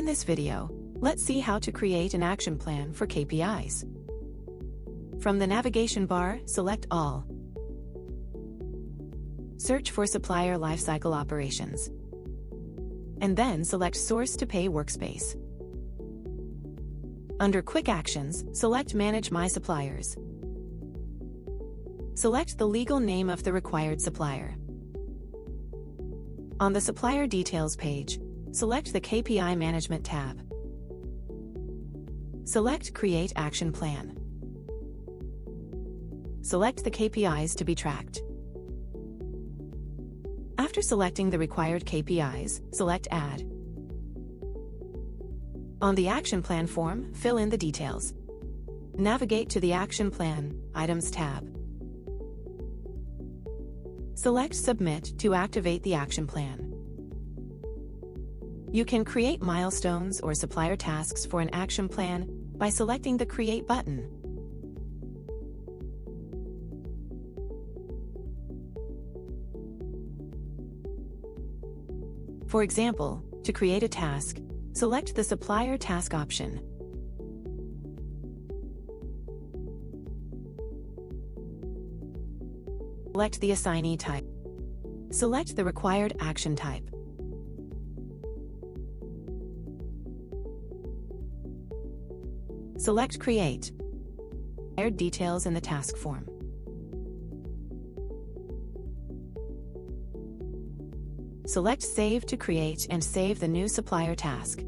In this video, let's see how to create an action plan for KPIs. From the navigation bar, select All. Search for Supplier Lifecycle Operations. And then select Source to Pay Workspace. Under Quick Actions, select Manage My Suppliers. Select the legal name of the required supplier. On the Supplier Details page, select the KPI Management tab. Select Create Action Plan. Select the KPIs to be tracked. After selecting the required KPIs, select Add. On the Action Plan form, fill in the details. Navigate to the Action Plan Items tab. Select Submit to activate the action plan. You can create milestones or supplier tasks for an action plan by selecting the Create button. For example, to create a task, select the Supplier Task option. Select the assignee type. Select the required action type. Select Create. Add details in the task form. Select Save to create and save the new supplier task.